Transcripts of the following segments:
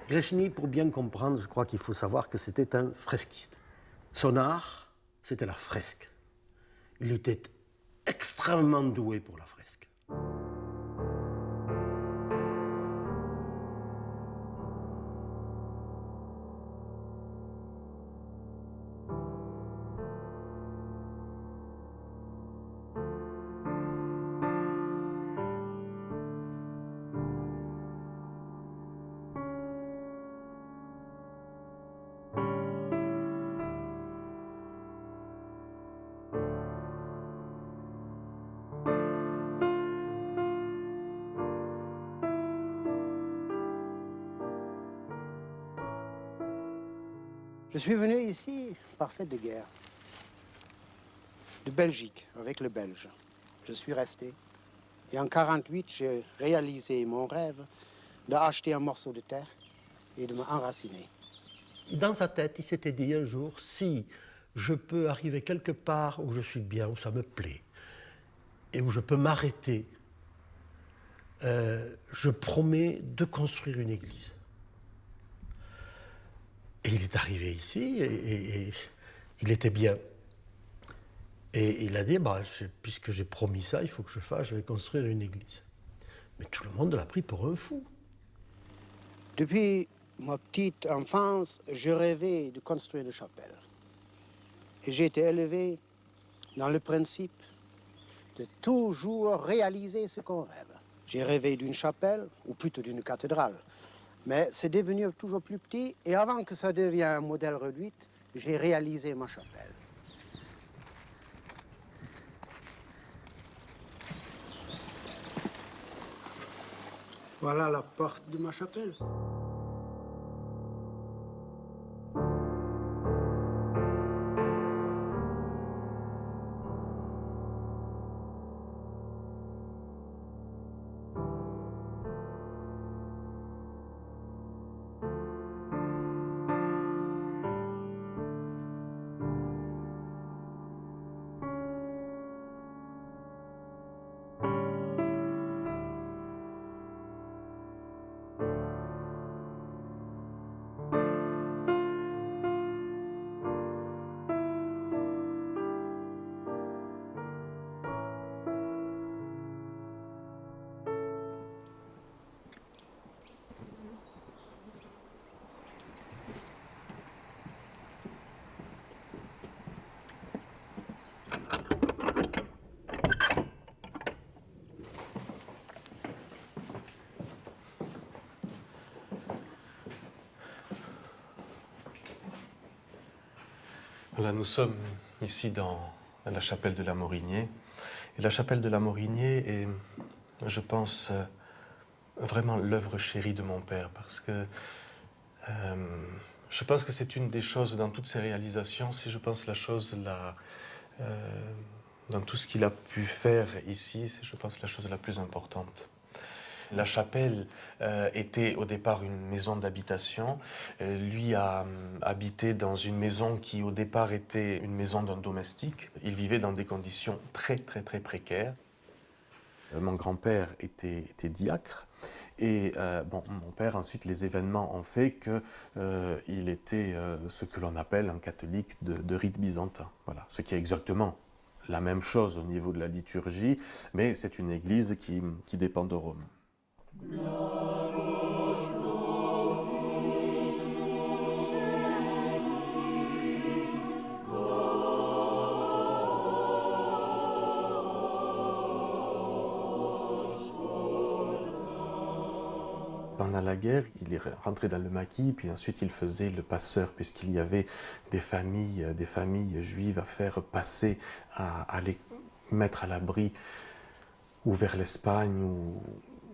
Greschtny, pour bien comprendre, je crois qu'il faut savoir que c'était un fresquiste. Son art, c'était la fresque. Il était extrêmement doué pour la fresque. Je suis venu ici par fait de guerre, de Belgique, avec le Belge. Je suis resté. Et en 1948, j'ai réalisé mon rêve d'acheter un morceau de terre et de m'enraciner. Dans sa tête, il s'était dit un jour, si je peux arriver quelque part où je suis bien, où ça me plaît, et où je peux m'arrêter, je promets de construire une église. Et il est arrivé ici et il était bien. Et il a dit, puisque j'ai promis ça, il faut que je fasse, je vais construire une église. Mais tout le monde l'a pris pour un fou. Depuis ma petite enfance, je rêvais de construire une chapelle. Et j'ai été élevé dans le principe de toujours réaliser ce qu'on rêve. J'ai rêvé d'une chapelle, ou plutôt d'une cathédrale. Mais c'est devenu toujours plus petit, et avant que ça devienne un modèle réduit, j'ai réalisé ma chapelle. Voilà la porte de ma chapelle. Voilà, nous sommes ici dans la chapelle de la Morinier. Et la chapelle de la Morinier est, je pense, vraiment l'œuvre chérie de mon père, parce que je pense que c'est une des choses dans toutes ses réalisations, si je pense la chose dans tout ce qu'il a pu faire ici, c'est, je pense, la chose la plus importante. La chapelle était au départ une maison d'habitation. Lui a habité dans une maison qui au départ était une maison d'un domestique. Il vivait dans des conditions très précaires. Mon grand-père était diacre et mon père, ensuite, les événements ont fait qu'il était ce que l'on appelle un catholique de rite byzantin. Voilà, ce qui est exactement la même chose au niveau de la liturgie, mais c'est une église qui dépend de Rome. Pendant la guerre, il est rentré dans le maquis, puis ensuite il faisait le passeur, puisqu'il y avait des familles juives à faire passer, à les mettre à l'abri, ou vers l'Espagne.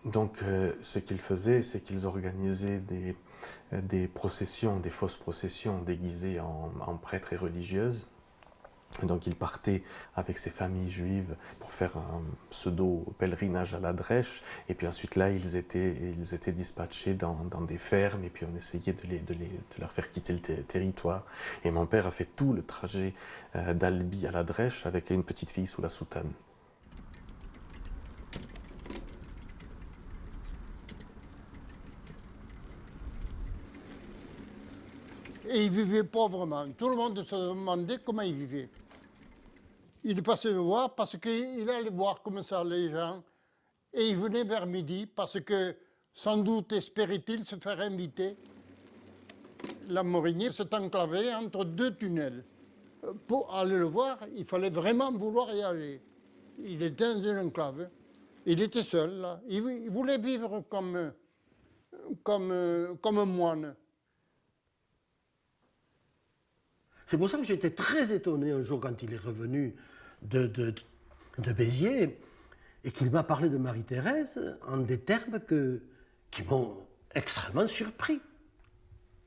Donc ce qu'ils faisaient, c'est qu'ils organisaient des processions, des fausses processions déguisées en prêtres et religieuses. Donc il partait avec ses familles juives pour faire un pseudo-pèlerinage à la Drèche, et puis ensuite là ils étaient dispatchés dans des fermes, et puis on essayait de leur faire quitter le territoire. Et mon père a fait tout le trajet d'Albi à la Drèche avec une petite fille sous la soutane. Et il vivait pauvrement. Tout le monde se demandait comment il vivait. Il passait le voir parce qu'il allait voir comme ça les gens. Et il venait vers midi parce que sans doute espérait-il se faire inviter. La Morinière s'est enclavée entre deux tunnels. Pour aller le voir, il fallait vraiment vouloir y aller. Il était dans une enclave. Il était seul, là. Il voulait vivre comme un moine. C'est pour ça que j'étais très étonné un jour quand il est revenu de Béziers et qu'il m'a parlé de Marie-Thérèse en des termes qui m'ont extrêmement surpris.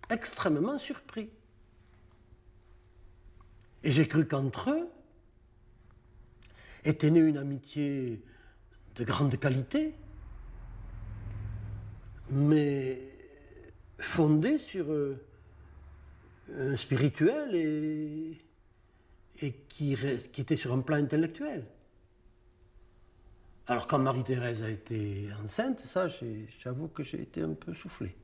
Extrêmement surpris. Et j'ai cru qu'entre eux était née une amitié de grande qualité, mais fondée sur un spirituel et qui était sur un plan intellectuel. Alors quand Marie-Thérèse a été enceinte, ça, j'avoue que j'ai été un peu soufflé.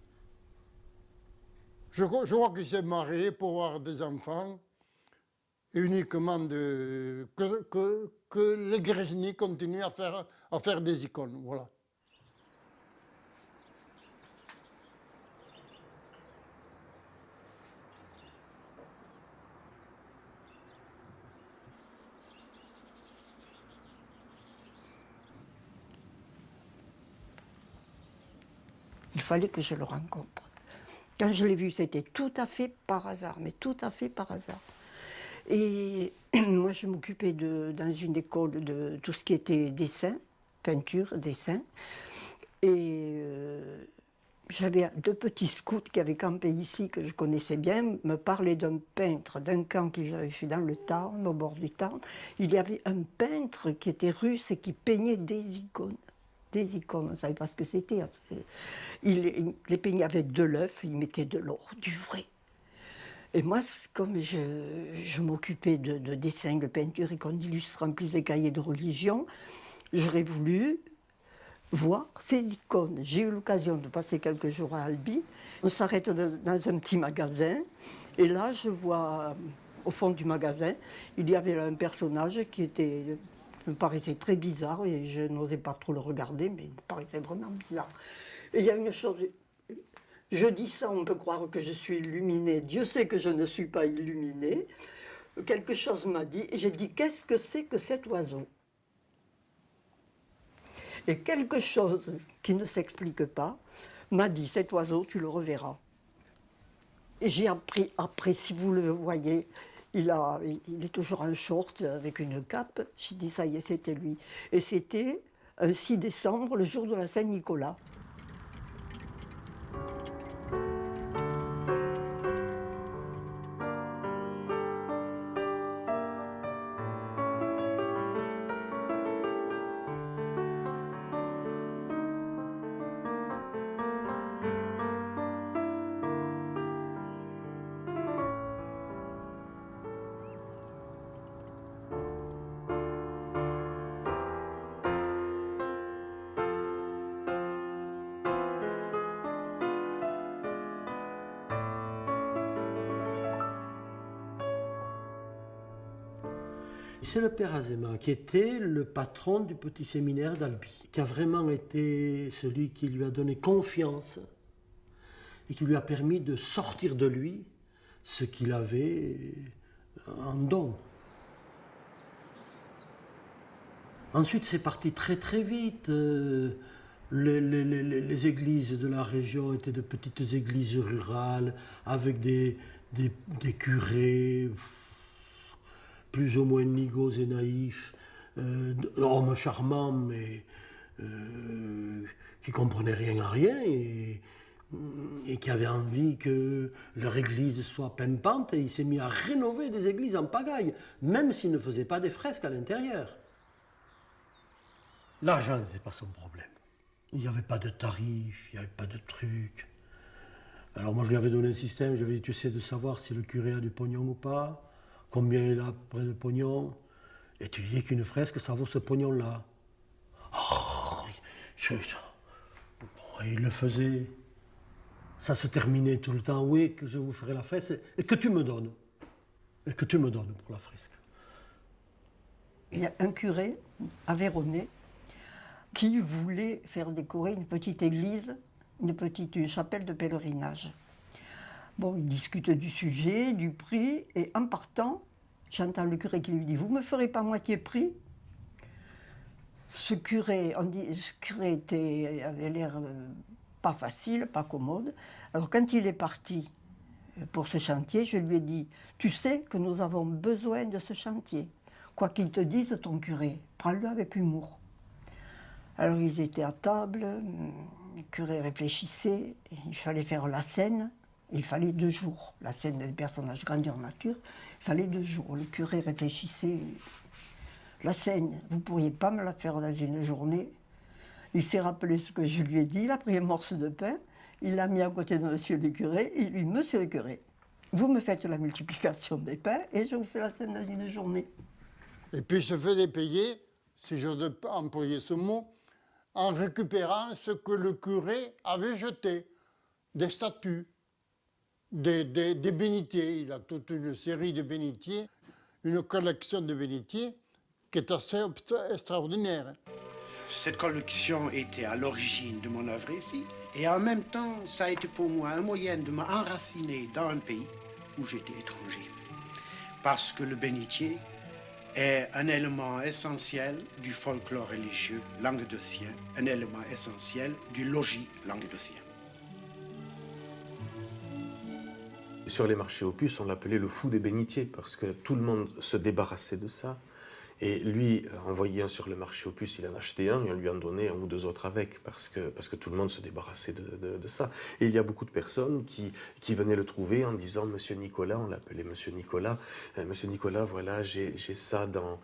Je crois qu'il s'est marié pour avoir des enfants, uniquement que les Grésny continuent à faire des icônes, voilà. Il fallait que je le rencontre. Quand je l'ai vu, c'était tout à fait par hasard, mais tout à fait par hasard. Et moi, je m'occupais dans une école de tout ce qui était dessin, peinture, dessin. Et j'avais deux petits scouts qui avaient campé ici, que je connaissais bien, me parlaient d'un peintre, d'un camp qu'ils avaient fait dans le Tarn, au bord du Tarn. Il y avait un peintre qui était russe et qui peignait des icônes. Des icônes, on ne savait pas ce que c'était. Il les peignait avec de l'œuf, il mettait de l'or, du vrai. Et moi, comme je m'occupais de dessin, de peinture et qu'on illustre en plus des cahiers de religion, j'aurais voulu voir ces icônes. J'ai eu l'occasion de passer quelques jours à Albi. On s'arrête dans un petit magasin et là, je vois au fond du magasin, il y avait un personnage qui me paraissait très bizarre et je n'osais pas trop le regarder, mais il me paraissait vraiment bizarre. Et il y a une chose, je dis ça, on peut croire que je suis illuminée. Dieu sait que je ne suis pas illuminée. Quelque chose m'a dit, et j'ai dit, qu'est-ce que c'est que cet oiseau? Et quelque chose qui ne s'explique pas m'a dit, cet oiseau, tu le reverras. Et j'ai appris, après, si vous le voyez, il est toujours en short avec une cape. J'ai dit, ça y est, c'était lui. Et c'était un 6 décembre, le jour de la Saint-Nicolas. C'est le père Azéma qui était le patron du petit séminaire d'Albi, qui a vraiment été celui qui lui a donné confiance et qui lui a permis de sortir de lui ce qu'il avait en don. Ensuite, c'est parti très très vite. Les églises de la région étaient de petites églises rurales avec des curés plus ou moins nigauds et naïfs, hommes charmants mais qui comprenaient rien à rien et qui avaient envie que leur église soit pimpante, et il s'est mis à rénover des églises en pagaille, même s'il ne faisait pas des fresques à l'intérieur. L'argent n'était pas son problème. Il n'y avait pas de tarif, il n'y avait pas de truc. Alors moi je lui avais donné un système, je lui avais dit, tu essaies de savoir si le curé a du pognon ou pas, combien il a près de pognon, et tu lui dis qu'une fresque, ça vaut ce pognon-là. Oh, il le faisait. ça se terminait tout le temps, oui, que je vous ferai la fresque, et que tu me donnes. Et que tu me donnes pour la fresque. Il y a un curé à Véronée qui voulait faire décorer une petite église, une chapelle de pèlerinage. Bon, ils discutent du sujet, du prix, et en partant, j'entends le curé qui lui dit « Vous me ferez pas moitié prix ?» Ce curé avait l'air pas facile, pas commode. Alors quand il est parti pour ce chantier, je lui ai dit « Tu sais que nous avons besoin de ce chantier. Quoi qu'il te dise, ton curé, prends-le avec humour. » Alors ils étaient à table, le curé réfléchissait, il fallait faire la scène, il fallait 2 jours. La scène des personnages grandeur nature, il fallait 2 jours. Le curé réfléchissait. La scène, vous ne pourriez pas me la faire dans une journée. Il s'est rappelé ce que je lui ai dit, il a pris un morceau de pain, il l'a mis à côté de monsieur le curé, et il lui dit « Monsieur le curé, vous me faites la multiplication des pains et je vous fais la scène dans une journée. » Et puis il se faisait payer, si j'ose employer ce mot, en récupérant ce que le curé avait jeté, des statues, des bénitiers. Il a toute une série de bénitiers, une collection de bénitiers qui est assez extraordinaire. Cette collection était à l'origine de mon œuvre ici, et en même temps, ça a été pour moi un moyen de m'enraciner dans un pays où j'étais étranger. Parce que le bénitier est un élément essentiel du folklore religieux languedocien, un élément essentiel du logis languedocien. Sur les marchés aux puces, on l'appelait le fou des bénitiers, parce que tout le monde se débarrassait de ça. Et lui, en voyant sur le marché aux puces, il en achetait un et on lui en donnait 1 ou 2 autres avec, parce que tout le monde se débarrassait de ça. Et il y a beaucoup de personnes qui venaient le trouver en disant « Monsieur Nicolas », on l'appelait Monsieur Nicolas, « Monsieur Nicolas, voilà, j'ai ça dans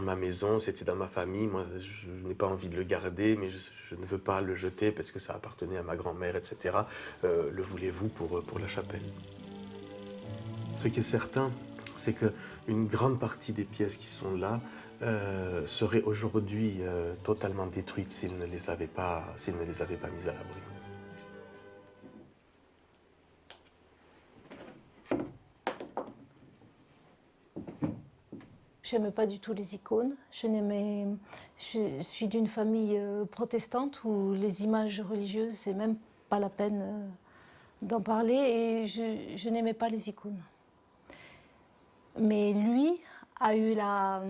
ma maison, c'était dans ma famille, moi je n'ai pas envie de le garder, mais je ne veux pas le jeter parce que ça appartenait à ma grand-mère, etc. Le voulez-vous pour la chapelle ?» Ce qui est certain, c'est qu'une grande partie des pièces qui sont là seraient aujourd'hui totalement détruites s'ils ne les avaient pas mises à l'abri. Je n'aimais pas du tout les icônes. Je suis d'une famille protestante où les images religieuses, c'est même pas la peine d'en parler, et je n'aimais pas les icônes. Mais lui a eu la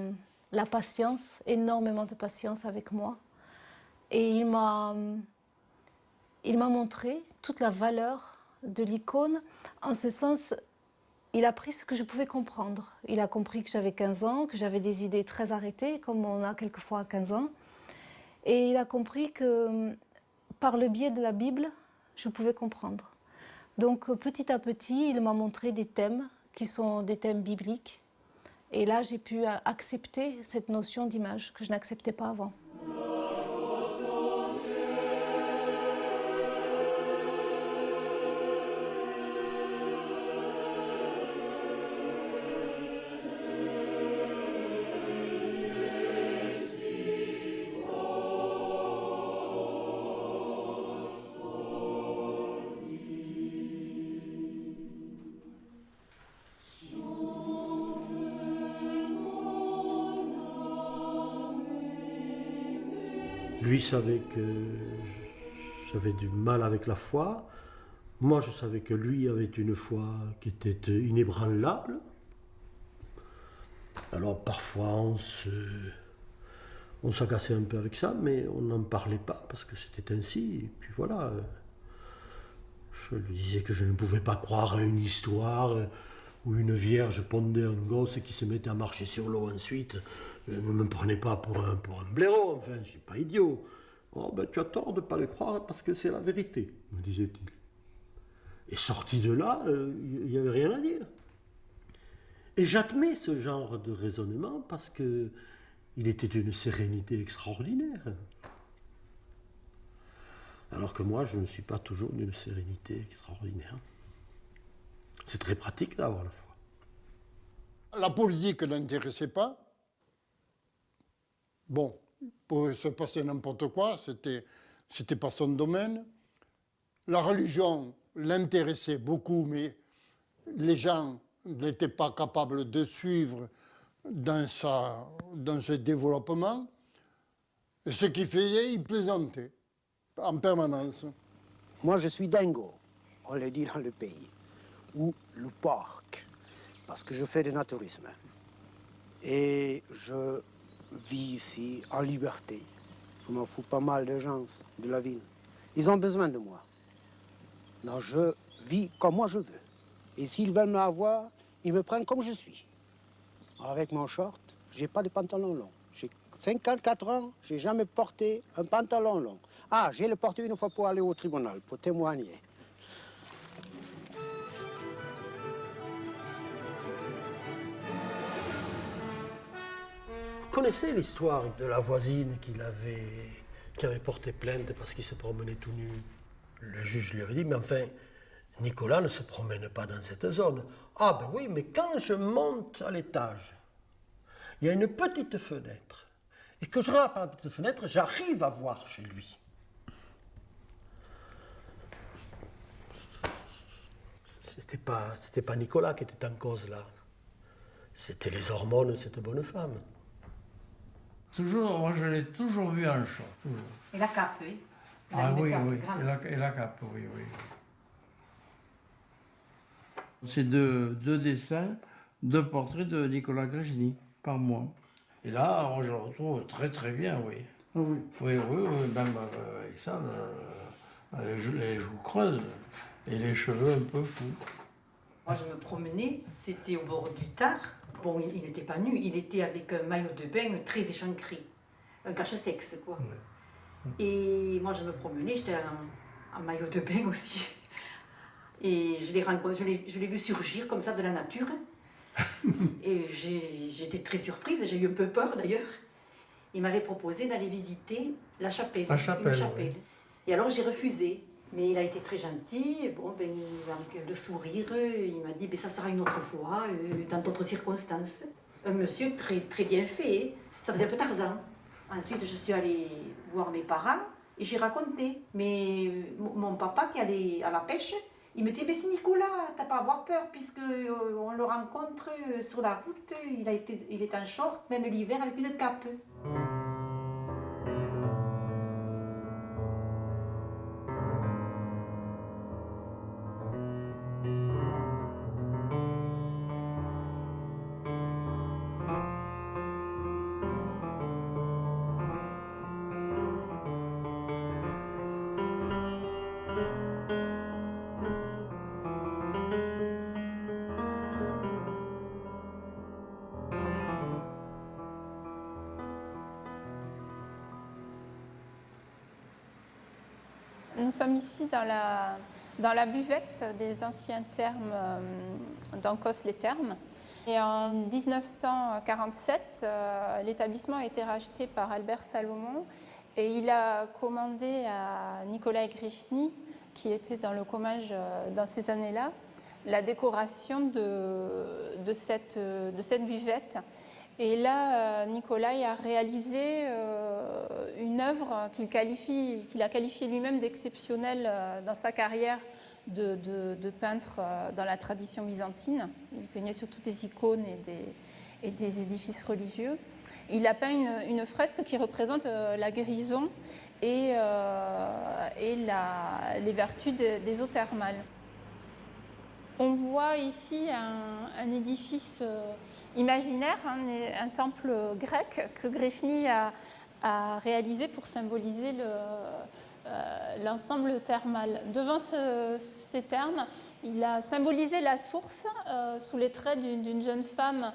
patience, énormément de patience avec moi. Et il m'a montré toute la valeur de l'icône. En ce sens, il a pris ce que je pouvais comprendre. Il a compris que j'avais 15 ans, que j'avais des idées très arrêtées, comme on a quelquefois à 15 ans. Et il a compris que par le biais de la Bible, je pouvais comprendre. Donc petit à petit, il m'a montré des thèmes qui sont des thèmes bibliques. Et là, j'ai pu accepter cette notion d'image que je n'acceptais pas avant. Lui savait que j'avais du mal avec la foi. Moi, je savais que lui avait une foi qui était inébranlable. Alors parfois, on s'agaçait un peu avec ça, mais on n'en parlait pas parce que c'était ainsi. Et puis voilà. Je lui disais que je ne pouvais pas croire à une histoire où une vierge pondait un gosse qui se mettait à marcher sur l'eau ensuite. Ne me prenez pas pour un blaireau, enfin, je ne suis pas idiot. Oh, ben, tu as tort de ne pas le croire parce que c'est la vérité, me disait-il. Et sorti de là, il n'y avait rien à dire. Et j'admets ce genre de raisonnement parce qu'il était d'une sérénité extraordinaire. Alors que moi, je ne suis pas toujours d'une sérénité extraordinaire. C'est très pratique d'avoir la foi. La politique ne l'intéressait pas. Bon, il pouvait se passer n'importe quoi, c'était pas son domaine. La religion l'intéressait beaucoup, mais les gens n'étaient pas capables de suivre dans ce développement. Et ce qu'il faisait, il plaisantait en permanence. Moi, je suis dingo, on le dit dans le pays, ou le porc, parce que je fais du naturisme. Et je vis ici en liberté. Je m'en fous pas mal de gens de la ville. Ils ont besoin de moi. Non, je vis comme moi je veux. Et s'ils veulent m'avoir, ils me prennent comme je suis. Avec mon short, j'ai pas de pantalon long. J'ai 54 ans, j'ai jamais porté un pantalon long. Ah, j'ai le porté une fois pour aller au tribunal, pour témoigner. Vous connaissez l'histoire de la voisine qui avait porté plainte parce qu'il se promenait tout nu. Le juge lui avait dit, mais enfin, Nicolas ne se promène pas dans cette zone. Ah ben oui, mais quand je monte à l'étage, il y a une petite fenêtre. Et que je regarde par la petite fenêtre, j'arrive à voir chez lui. C'était pas Nicolas qui était en cause là. C'était les hormones de cette bonne femme. Toujours, moi je l'ai toujours vu en short, toujours. Et la cape, oui. Ah oui, oui, et la cape, oui, oui. C'est deux dessins, 2 portraits de Nicolas Grechny, par mois. Et là, on, je le retrouve très très bien, oui. Ah oui. Oui, oui, oui, même avec ça, les joues creuses et les cheveux un peu fous. Moi, je me promenais, c'était au bord du Tard. Bon, il n'était pas nu, il était avec un maillot de bain très échancré. Un cache-sexe, quoi. Ouais. Et moi, je me promenais, j'étais en maillot de bain aussi. Et je l'ai vu surgir comme ça de la nature. Et j'étais très surprise, j'ai eu un peu peur d'ailleurs. Il m'avait proposé d'aller visiter la chapelle. La chapelle, une chapelle. Oui. Et alors j'ai refusé. Mais il a été très gentil, bon, ben, avec le sourire, il m'a dit ben, ça sera une autre fois, dans d'autres circonstances. Un monsieur très, très bien fait, ça faisait un peu Tarzan. Ensuite, je suis allée voir mes parents et j'ai raconté. Mais mon papa qui allait à la pêche, il me dit ben, c'est Nicolas, t'as pas à avoir peur, puisque on le rencontre sur la route, il est en short, même l'hiver, avec une cape. Nous sommes ici dans la buvette des anciens thermes d'Ancos-les-Thermes. Et en 1947, l'établissement a été racheté par Albert Salomon et il a commandé à Nicolas Grechny, qui était dans le comage dans ces années-là, la décoration de cette buvette. Et là, Nicolas a réalisé une œuvre qu'il a qualifiée lui-même d'exceptionnelle dans sa carrière de peintre dans la tradition byzantine. Il peignait surtout des icônes et des édifices religieux. Il a peint une fresque qui représente la guérison et les vertus des eaux thermales. On voit ici un édifice imaginaire, un temple grec que Grechny a réalisé pour symboliser l'ensemble thermal. Devant ces thermes, il a symbolisé la source sous les traits d'une jeune femme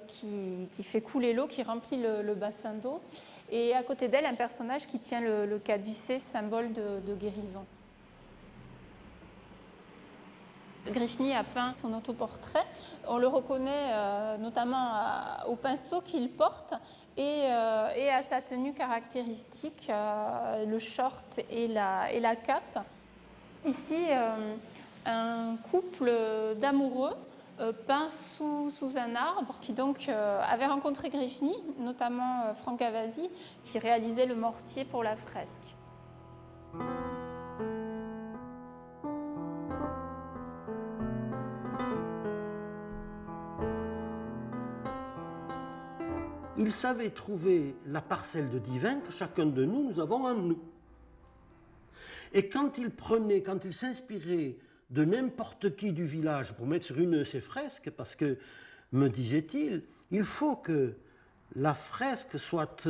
qui fait couler l'eau, qui remplit le bassin d'eau, et à côté d'elle, un personnage qui tient le caducée, symbole de guérison. Grechny a peint son autoportrait. On le reconnaît notamment au pinceau qu'il porte et à sa tenue caractéristique, le short et la cape. Ici, un couple d'amoureux peint sous un arbre qui donc avait rencontré Grechny, notamment Franck Avasi, qui réalisait le mortier pour la fresque. il savait trouver la parcelle de divin que chacun de nous, nous avons en nous. Et quand il s'inspirait de n'importe qui du village pour mettre sur une de ses fresques, parce que, me disait-il, il faut que la fresque soit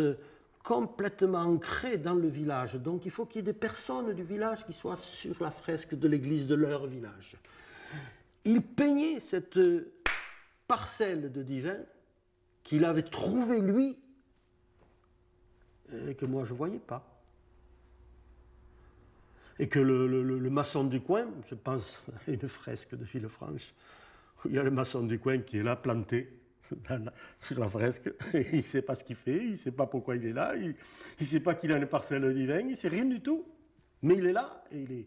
complètement ancrée dans le village. Donc il faut qu'il y ait des personnes du village qui soient sur la fresque de l'église de leur village. Il peignait cette parcelle de divin qu'il avait trouvée lui et que moi je ne voyais pas. Et que le maçon du coin, je pense à une fresque de Villefranche, où il y a le maçon du coin qui est là planté sur la fresque, et il ne sait pas ce qu'il fait, il ne sait pas pourquoi il est là, il ne sait pas qu'il a une parcelle divine, il ne sait rien du tout. Mais il est là, et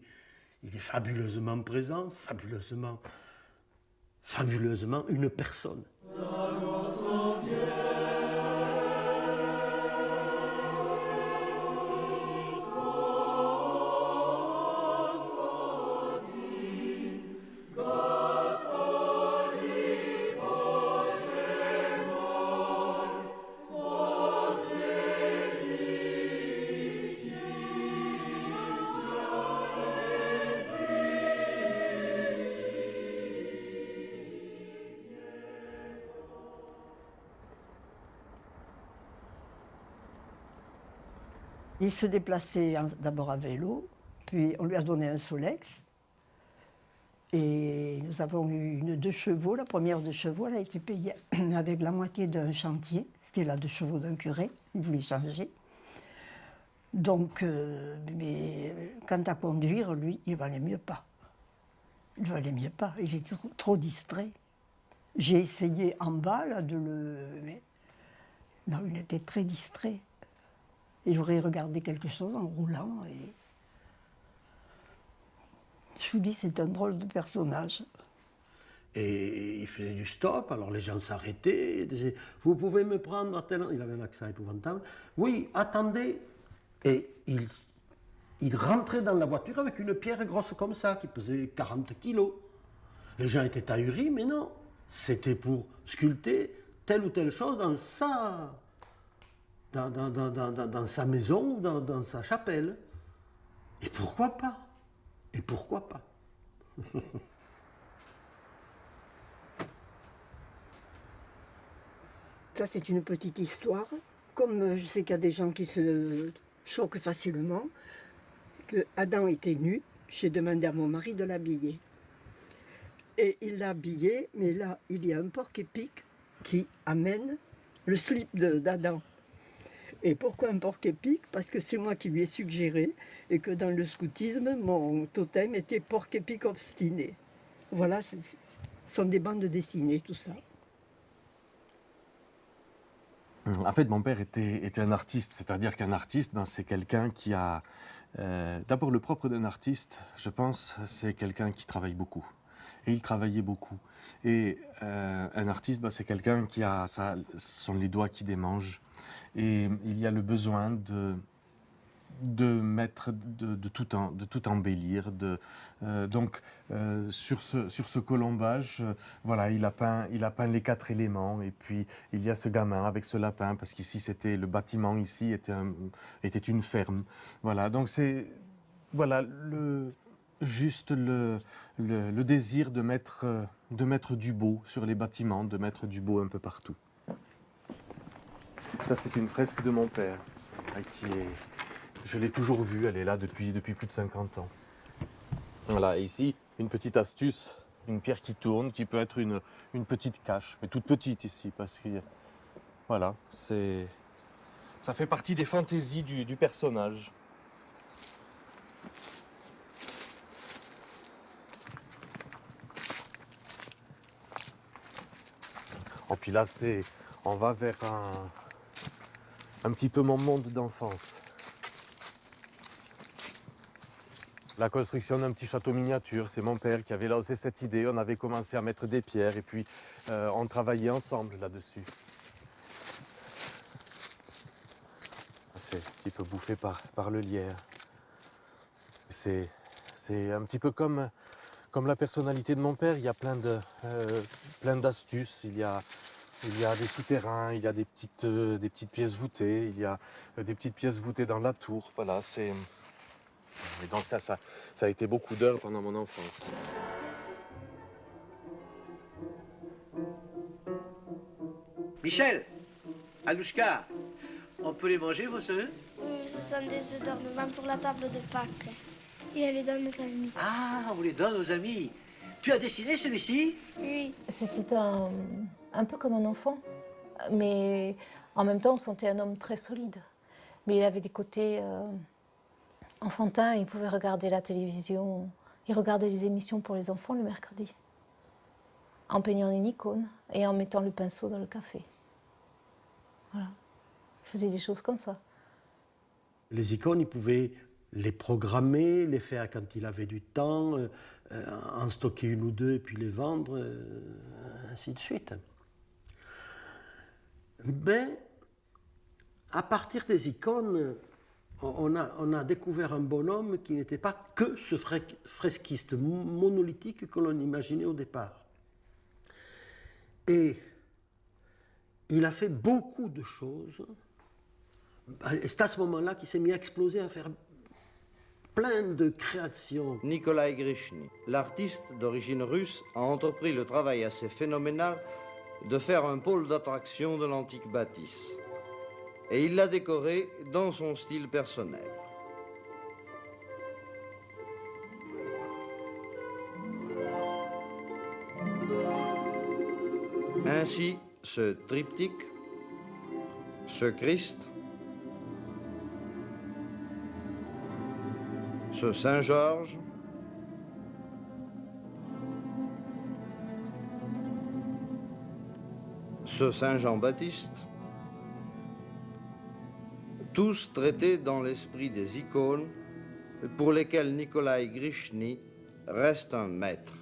il est fabuleusement présent, fabuleusement une personne. Il se déplaçait d'abord à vélo, puis on lui a donné un Solex. Et nous avons eu une 2 chevaux. La première 2 chevaux, elle a été payée avec la moitié d'un chantier. C'était la 2 chevaux d'un curé, il voulait changer. Donc, mais quant à conduire, lui, il ne valait mieux pas. Il ne valait mieux pas, il était trop distrait. J'ai essayé en bas là, de le... Mais non, il était très distrait. Il aurait regardé quelque chose en roulant. Et... Je vous dis, c'est un drôle de personnage. Et il faisait du stop, alors les gens s'arrêtaient, disaient « Vous pouvez me prendre à tel... » Il avait un accent épouvantable. « Oui, attendez !» Et il rentrait dans la voiture avec une pierre grosse comme ça, qui pesait 40 kilos. Les gens étaient ahuris, mais non. C'était pour sculpter telle ou telle chose dans sa maison ou dans sa chapelle. Et pourquoi pas? Et pourquoi pas? Ça, c'est une petite histoire. Comme je sais qu'il y a des gens qui se choquent facilement, que Adam était nu, j'ai demandé à mon mari de l'habiller. Et il l'a habillé, mais là, il y a un porc-épic qui amène le slip d'Adam. Et pourquoi un porc-épic? Parce que c'est moi qui lui ai suggéré, et que dans le scoutisme, mon totem était porc-épic obstiné. Voilà, ce sont des bandes dessinées, tout ça. En fait, mon père était un artiste, c'est-à-dire qu'un artiste, c'est quelqu'un qui a... D'abord, le propre d'un artiste, je pense, c'est quelqu'un qui travaille beaucoup. Et il travaillait beaucoup. Et un artiste, c'est quelqu'un qui a les doigts qui démangent. Et il y a le besoin de tout embellir. Donc, sur ce colombage, voilà, il a peint les 4 éléments. Et puis, il y a ce gamin avec ce lapin, parce qu'ici, le bâtiment ici était une ferme. Voilà, donc c'est voilà, le désir de mettre du beau sur les bâtiments, de mettre du beau un peu partout. Ça, c'est une fresque de mon père, je l'ai toujours vue, elle est là depuis plus de 50 ans. Voilà, et ici, une petite astuce, une pierre qui tourne, qui peut être une petite cache, mais toute petite ici, parce que, voilà, ça fait partie des fantaisies du personnage. Et puis là, on va vers un petit peu mon monde d'enfance. La construction d'un petit château miniature, c'est mon père qui avait lancé cette idée. On avait commencé à mettre des pierres et puis on travaillait ensemble là-dessus. C'est un petit peu bouffé par le lierre. C'est un petit peu comme la personnalité de mon père. Il y a plein d'astuces. Il y a Il y a des souterrains, il y a des petites pièces voûtées, il y a des petites pièces voûtées dans la tour. Voilà, c'est... Et donc ça a été beaucoup d'heures pendant mon enfance. Michel, Alouchka, on peut les manger, vos œufs? Oui, ce sont des œufs d'ornement pour la table de Pâques. Et elle les donne aux amis. Ah, on vous les donne aux amis. Tu as dessiné celui-ci? Oui. C'était un peu comme un enfant, mais en même temps, on sentait un homme très solide. Mais il avait des côtés enfantins, il pouvait regarder la télévision, il regardait les émissions pour les enfants le mercredi, en peignant une icône et en mettant le pinceau dans le café. Voilà, il faisait des choses comme ça. Les icônes, il pouvait les programmer, les faire quand il avait du temps, en stocker une ou deux et puis les vendre, ainsi de suite. Ben, à partir des icônes, on a découvert un bonhomme qui n'était pas que ce fresquiste monolithique que l'on imaginait au départ. Et il a fait beaucoup de choses. Et c'est à ce moment-là qu'il s'est mis à exploser, à faire plein de créations. Nikolai Grishny, l'artiste d'origine russe, a entrepris le travail assez phénoménal de faire un pôle d'attraction de l'antique bâtisse. Et il l'a décoré dans son style personnel. Ainsi, ce triptyque, ce Christ, ce Saint-Georges, ce Saint-Jean-Baptiste, tous traités dans l'esprit des icônes pour lesquelles Nikolai Grishny reste un maître.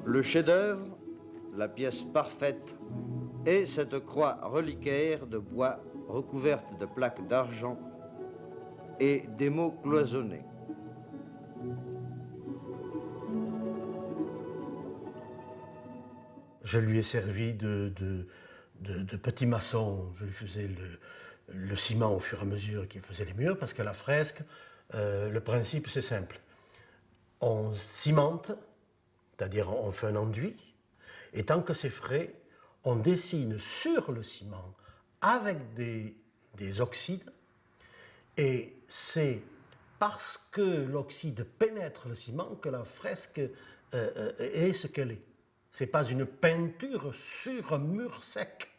Le chef-d'œuvre, la pièce parfaite, est cette croix reliquaire de bois recouverte de plaques d'argent et d'émaux cloisonnés. Je lui ai servi de petit maçon. Je lui faisais le ciment au fur et à mesure qu'il faisait les murs, parce que la fresque, le principe c'est simple. On cimente, c'est-à-dire on fait un enduit, et tant que c'est frais, on dessine sur le ciment avec des oxydes, et c'est parce que l'oxyde pénètre le ciment que la fresque est ce qu'elle est. Ce n'est pas une peinture sur un mur sec.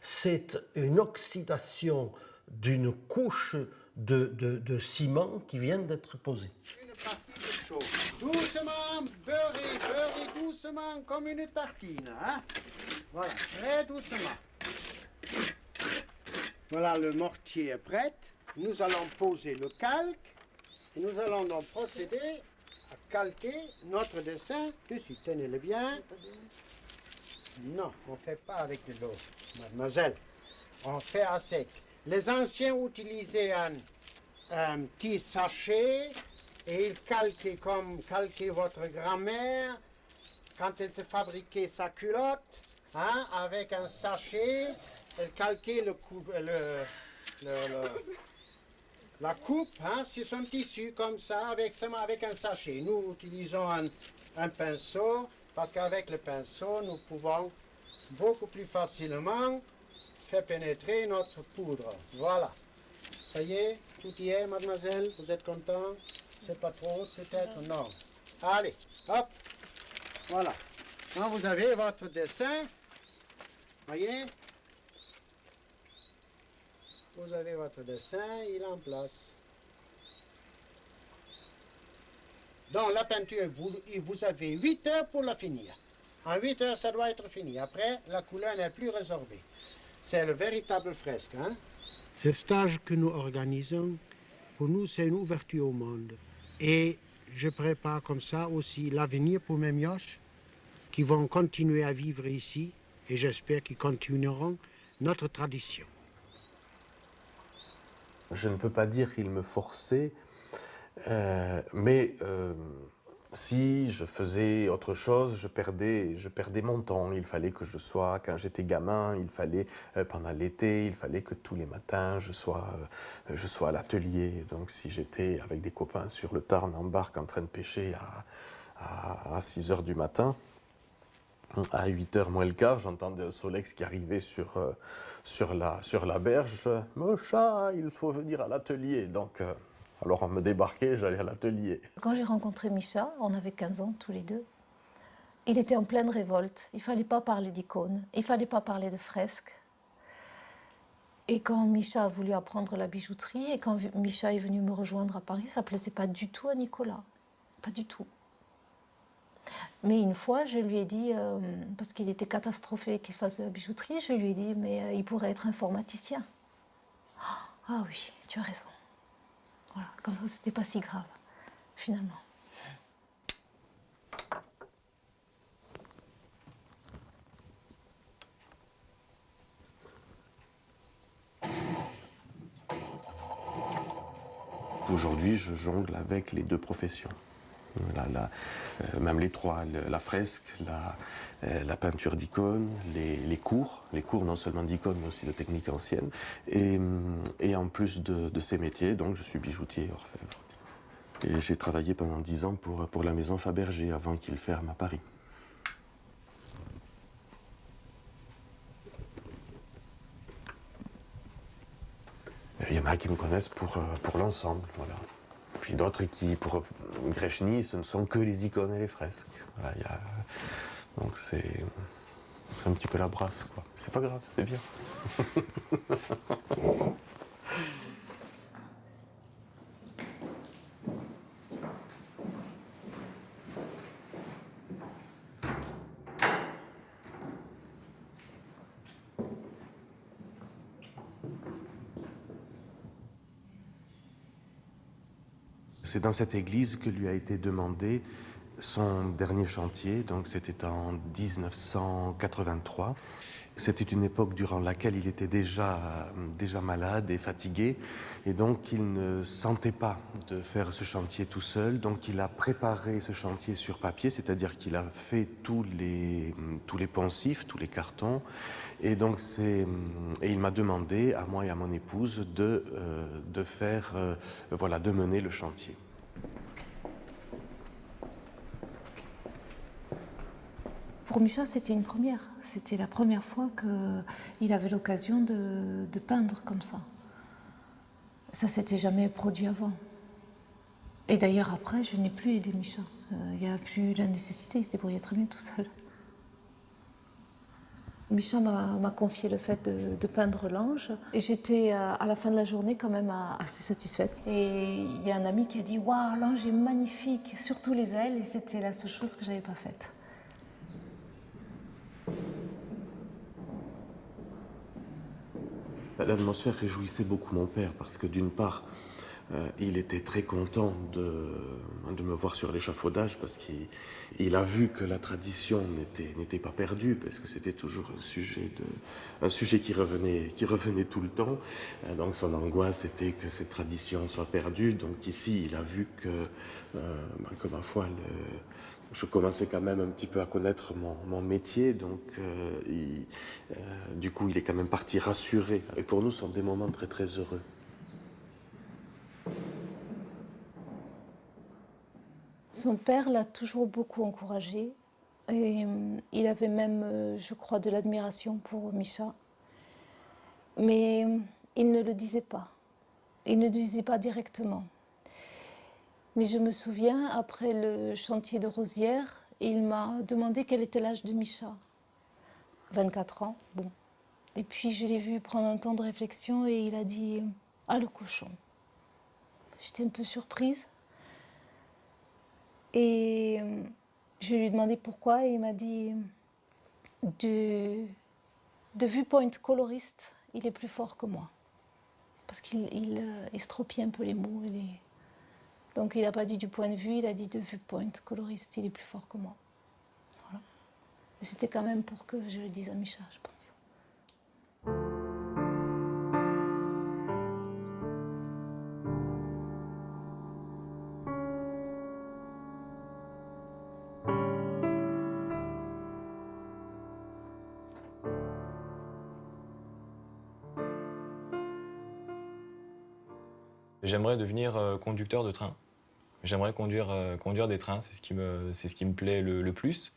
C'est une oxydation d'une couche de ciment qui vient d'être posée. Une partie de chaud. Doucement, beurrez doucement comme une tartine. Hein? Voilà, très doucement. Voilà, le mortier est prêt. Nous allons poser le calque et nous allons donc procéder à calquer notre dessin dessus. Tenez-le bien. Non, on ne fait pas avec de l'eau, mademoiselle. On fait à sec. Les anciens utilisaient un petit sachet et ils calquaient comme calquait votre grand-mère quand elle se fabriquait sa culotte, hein, avec un sachet. Elle calquait la coupe, hein, sur son tissu comme ça, avec un sachet. Nous utilisons un pinceau parce qu'avec le pinceau, nous pouvons beaucoup plus facilement faire pénétrer notre poudre. Voilà. Ça y est, tout y est, mademoiselle. Vous êtes content? C'est pas trop haut, peut-être? Non. Allez, hop. Voilà. Quand vous avez votre dessin, voyez? Vous avez votre dessin, il est en place. Dans la peinture, vous avez 8 heures pour la finir. En 8 heures, ça doit être fini. Après, la couleur n'est plus résorbée. C'est le véritable fresque. Hein? Ces stages que nous organisons, pour nous, c'est une ouverture au monde. Et je prépare comme ça aussi l'avenir pour mes mioches qui vont continuer à vivre ici et j'espère qu'ils continueront notre tradition. Je ne peux pas dire qu'il me forçait, mais si je faisais autre chose, je perdais mon temps. Il fallait que je sois, quand j'étais gamin, il fallait, pendant l'été, il fallait que tous les matins, je sois à l'atelier. Donc si j'étais avec des copains sur le Tarn en barque en train de pêcher à 6 heures du matin, à 8 heures moins le quart, j'entendais un Solex qui arrivait sur la berge. « Mocha, il faut venir à l'atelier ». Donc, alors on me débarquait, j'allais à l'atelier. Quand j'ai rencontré Mischa, on avait 15 ans tous les deux. Il était en pleine révolte. Il ne fallait pas parler d'icônes, il ne fallait pas parler de fresques. Et quand Mischa a voulu apprendre la bijouterie, et quand Mischa est venu me rejoindre à Paris, ça ne plaisait pas du tout à Nicolas. Pas du tout. Mais une fois, je lui ai dit, parce qu'il était catastrophé qu'il fasse de la bijouterie, je lui ai dit, mais il pourrait être informaticien. Ah oui, tu as raison. Voilà, comme ça, c'était pas si grave, finalement. Aujourd'hui, je jongle avec les 2 professions. Même les 3, la fresque, la peinture d'icônes, les cours non seulement d'icônes mais aussi de techniques anciennes. Et en plus de ces métiers, donc je suis bijoutier et orfèvre. Et j'ai travaillé pendant 10 ans pour la maison Fabergé avant qu'il ferme à Paris. Il y en a qui me connaissent pour l'ensemble, voilà. Puis d'autres qui, pour Grechny, ce ne sont que les icônes et les fresques. Voilà, donc c'est un petit peu la brasse, quoi. C'est pas grave, c'est bien. C'est dans cette église que lui a été demandé son dernier chantier, donc c'était en 1983. C'était une époque durant laquelle il était déjà malade et fatigué, et donc il ne sentait pas de faire ce chantier tout seul. Donc il a préparé ce chantier sur papier, c'est-à-dire qu'il a fait tous les poncifs, tous les cartons, et donc il m'a demandé à moi et à mon épouse de mener le chantier. Pour Mischa, c'était une première. C'était la première fois qu'il avait l'occasion de peindre comme ça. Ça ne s'était jamais produit avant. Et d'ailleurs, après, je n'ai plus aidé Mischa. Il n'y a plus la nécessité, il se débrouillait très bien tout seul. Mischa m'a confié le fait de peindre l'ange. Et j'étais, à la fin de la journée, quand même assez satisfaite. Et il y a un ami qui a dit « Waouh, l'ange est magnifique, surtout les ailes ». Et c'était la seule chose que je n'avais pas faite. L'atmosphère réjouissait beaucoup mon père parce que d'une part, il était très content de me voir sur l'échafaudage parce qu'il a vu que la tradition n'était pas perdue parce que c'était toujours un sujet qui revenait tout le temps. Donc son angoisse était que cette tradition soit perdue. Donc ici, il a vu que ma foi, je commençais quand même un petit peu à connaître mon métier, donc du coup il est quand même parti rassuré. Et pour nous, ce sont des moments très très heureux. Son père l'a toujours beaucoup encouragé. Et il avait même, je crois, de l'admiration pour Mischa. Mais il ne le disait pas. Il ne le disait pas directement. Mais je me souviens, après le chantier de Rosières, il m'a demandé quel était l'âge de Mischa. 24 ans, bon. Et puis je l'ai vu prendre un temps de réflexion et il a dit « Ah, le cochon ». J'étais un peu surprise. Et je lui ai demandé pourquoi et il m'a dit de viewpoint coloriste, il est plus fort que moi. Parce qu'il estropie un peu les mots. Donc il n'a pas dit du point de vue, il a dit de viewpoint coloriste, il est plus fort que moi. Voilà. Mais c'était quand même pour que je le dise à Mischa, je pense. J'aimerais devenir conducteur de train. J'aimerais conduire des trains, c'est ce qui me plaît le plus.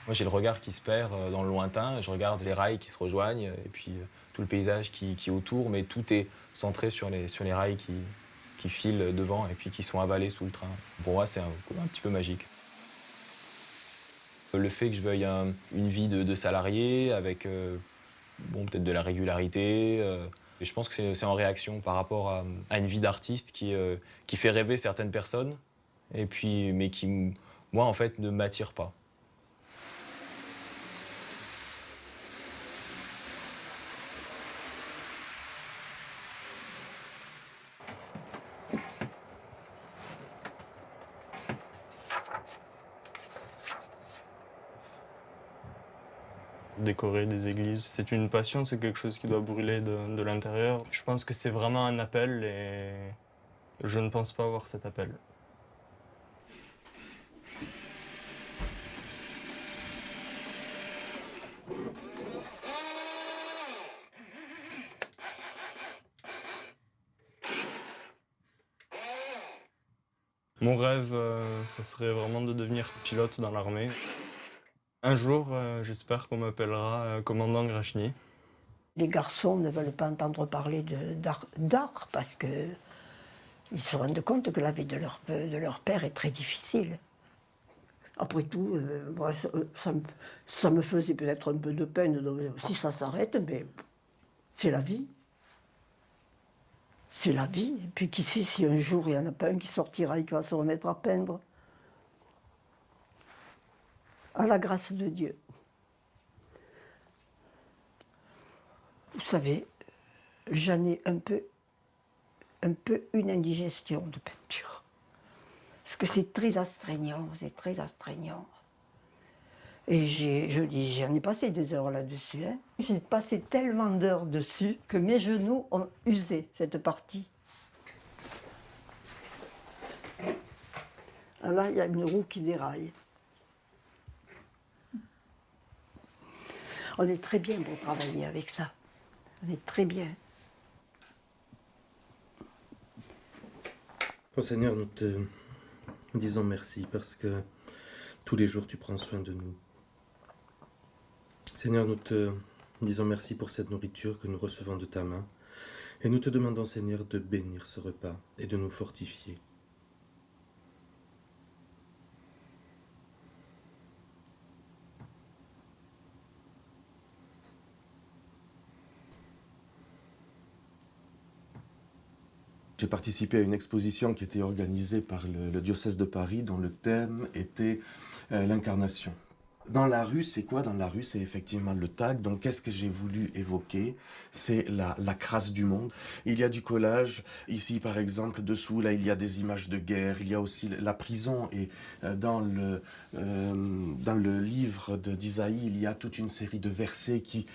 Moi, j'ai le regard qui se perd dans le lointain, je regarde les rails qui se rejoignent, et puis tout le paysage qui est autour, mais tout est centré sur les rails qui filent devant et puis qui sont avalés sous le train. Pour moi, c'est un petit peu magique. Le fait que je veuille une vie de salarié avec peut-être de la régularité, et je pense que c'est en réaction par rapport à une vie d'artiste qui fait rêver certaines personnes, et puis, mais qui, moi, en fait, ne m'attire pas. Décorer des églises, c'est une passion, c'est quelque chose qui doit brûler de l'intérieur. Je pense que c'est vraiment un appel et je ne pense pas avoir cet appel. Mon rêve, ça serait vraiment de devenir pilote dans l'armée. Un jour, j'espère qu'on m'appellera commandant Grachny. Les garçons ne veulent pas entendre parler d'art parce qu'ils se rendent compte que la vie de leur père est très difficile. Après tout, moi, ça me faisait peut-être un peu de peine si ça s'arrête, mais c'est la vie. C'est la vie. Et puis qui sait si un jour il n'y en a pas un qui sortira et qui va se remettre à peindre. À la grâce de Dieu. Vous savez, j'en ai un peu une indigestion de peinture. Parce que c'est très astreignant, c'est très astreignant. Et j'en ai passé des heures là-dessus. Hein. J'ai passé tellement d'heures dessus que mes genoux ont usé cette partie. Là, il y a une roue qui déraille. On est très bien pour travailler avec ça. On est très bien. Oh Seigneur, nous te disons merci parce que tous les jours tu prends soin de nous. Seigneur, nous te disons merci pour cette nourriture que nous recevons de ta main. Et nous te demandons, Seigneur, de bénir ce repas et de nous fortifier. J'ai participé à une exposition qui était organisée par le diocèse de Paris dont le thème était l'incarnation. Dans la rue, c'est quoi? Dans la rue, c'est effectivement le tag. Donc, qu'est-ce que j'ai voulu évoquer? C'est la crasse du monde. Il y a du collage. Ici, par exemple, dessous, là, il y a des images de guerre. Il y a aussi la prison. Et dans le livre d'Isaïe, il y a toute une série de versets qui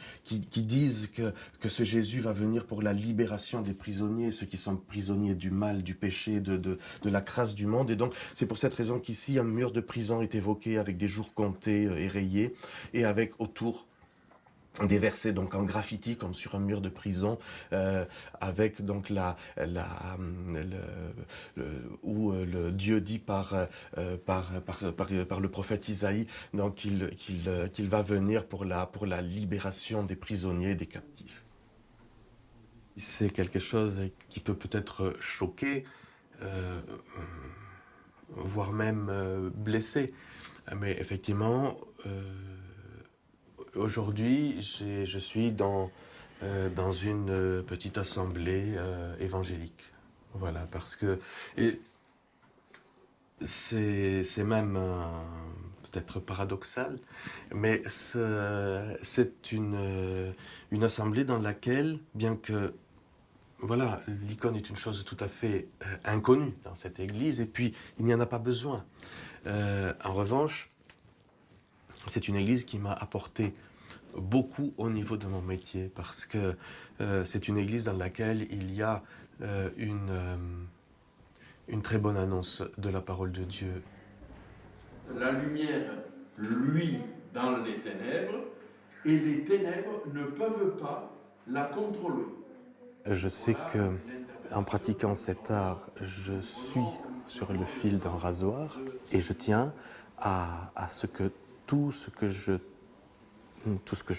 disent que ce Jésus va venir pour la libération des prisonniers, ceux qui sont prisonniers du mal, du péché, de la crasse du monde. Et donc, c'est pour cette raison qu'ici, un mur de prison est évoqué avec des jours comptés et rayés, et avec autour des versets donc en graffiti comme sur un mur de prison, avec donc où le Dieu dit par le prophète Isaïe donc qu'il va venir pour la libération des prisonniers et des captifs. C'est quelque chose qui peut peut-être choquer, voire même blesser. Mais effectivement, aujourd'hui, je suis dans une petite assemblée évangélique. Voilà, parce que c'est même peut-être paradoxal, mais c'est une assemblée dans laquelle, bien que voilà, l'icône est une chose tout à fait inconnue dans cette église, et puis il n'y en a pas besoin. En revanche, c'est une église qui m'a apporté beaucoup au niveau de mon métier, parce que c'est une église dans laquelle il y a une très bonne annonce de la parole de Dieu. La lumière luit dans les ténèbres, et les ténèbres ne peuvent pas la contrôler. Je sais que en pratiquant cet art, je suis sur le fil d'un rasoir et je tiens à ce que tout ce que je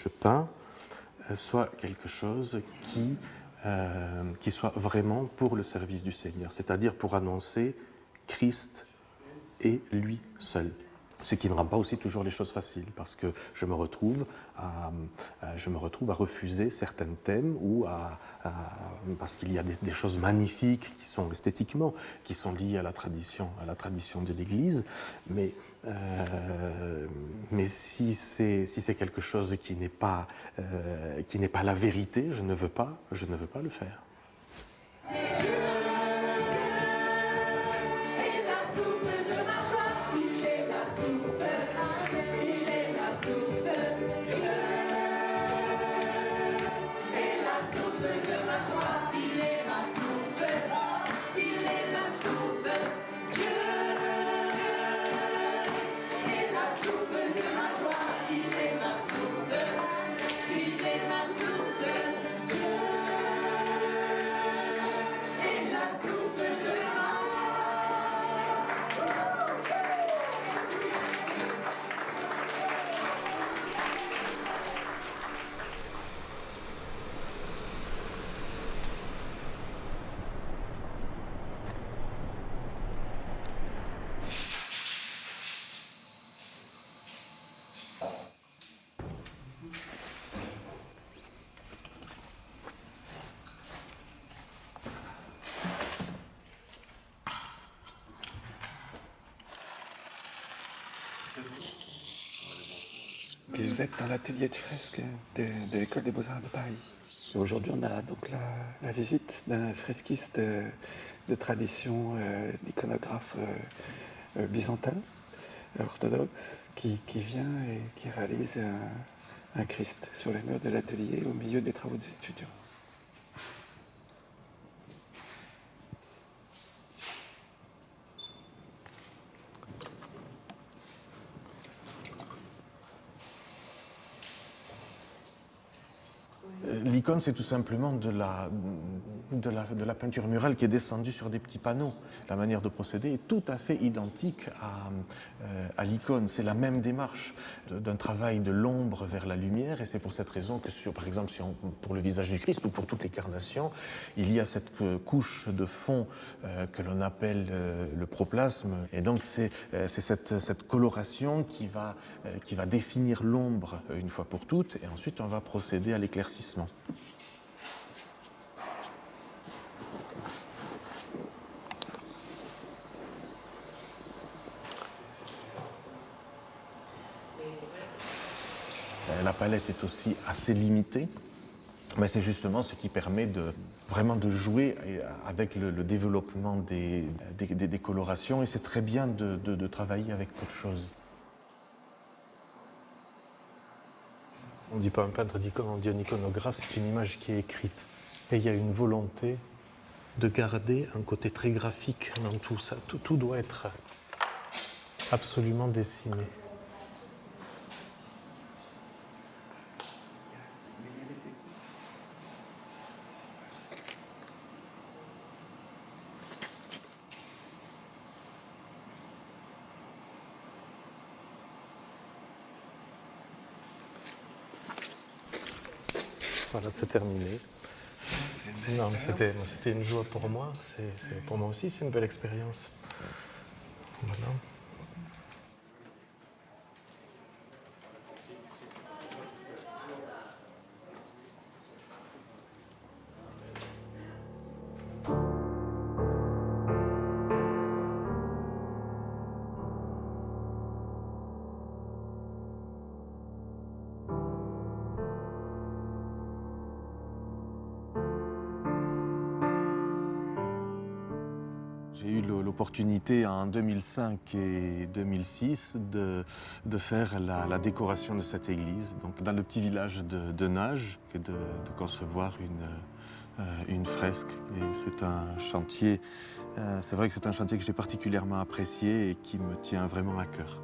peins soit quelque chose qui soit vraiment pour le service du Seigneur, c'est-à-dire pour annoncer Christ et lui seul. Ce qui ne rend pas aussi toujours les choses faciles, parce que je me retrouve à refuser certains thèmes ou parce qu'il y a des choses magnifiques qui sont esthétiquement, qui sont liées à la tradition de l'Église, mais si c'est quelque chose qui n'est pas la vérité, je ne veux pas le faire. Vous êtes dans l'atelier de fresques de l'École des Beaux-Arts de Paris. Aujourd'hui, on a donc la visite d'un fresquiste de tradition d'iconographe byzantin, orthodoxe, qui vient et qui réalise un Christ sur les murs de l'atelier au milieu des travaux des étudiants. L'icône, c'est tout simplement de la peinture murale qui est descendue sur des petits panneaux. La manière de procéder est tout à fait identique à l'icône. C'est la même démarche d'un travail de l'ombre vers la lumière, et c'est pour cette raison que, par exemple, pour le visage du Christ ou pour toute l'incarnation, il y a cette couche de fond que l'on appelle le proplasme. Et donc, c'est cette coloration qui va définir l'ombre une fois pour toutes, et ensuite on va procéder à l'éclaircissement. La palette est aussi assez limitée, mais c'est justement ce qui permet vraiment de jouer avec le développement des colorations, et c'est très bien de travailler avec peu de choses. On ne dit pas un peintre d'icône, on dit un iconographe, c'est une image qui est écrite. Et il y a une volonté de garder un côté très graphique dans tout ça. Tout doit être absolument dessiné. Voilà, c'est terminé. Non, c'était une joie pour moi. Pour moi aussi, c'est une belle expérience. Voilà. J'ai eu l'opportunité en 2005 et 2006 de faire la décoration de cette église, donc dans le petit village de Nage, et de concevoir une fresque. Et c'est un chantier, c'est vrai que c'est un chantier que j'ai particulièrement apprécié et qui me tient vraiment à cœur.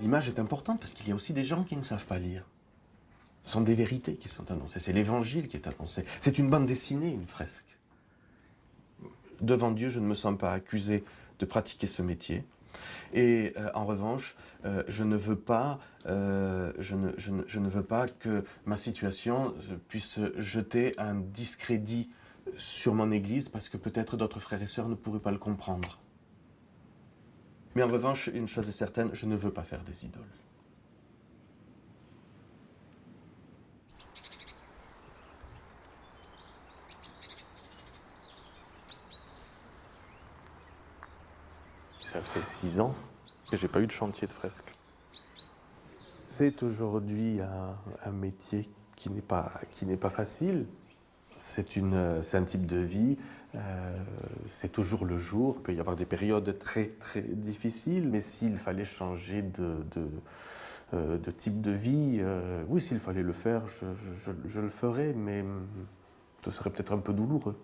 L'image est importante parce qu'il y a aussi des gens qui ne savent pas lire. Ce sont des vérités qui sont annoncées, c'est l'évangile qui est annoncé. C'est une bande dessinée, une fresque. Devant Dieu, je ne me sens pas accusé de pratiquer ce métier. Et en revanche, je ne veux pas que ma situation puisse jeter un discrédit sur mon Église parce que peut-être d'autres frères et sœurs ne pourraient pas le comprendre. Mais en revanche, une chose est certaine, je ne veux pas faire des idoles. Ça fait 6 ans que je n'ai pas eu de chantier de fresque. C'est aujourd'hui un métier qui n'est pas facile. C'est un type de vie, c'est toujours le jour. Il peut y avoir des périodes très, très difficiles, mais s'il fallait changer de type de vie, oui, s'il fallait le faire, je le ferais, mais ce serait peut-être un peu douloureux.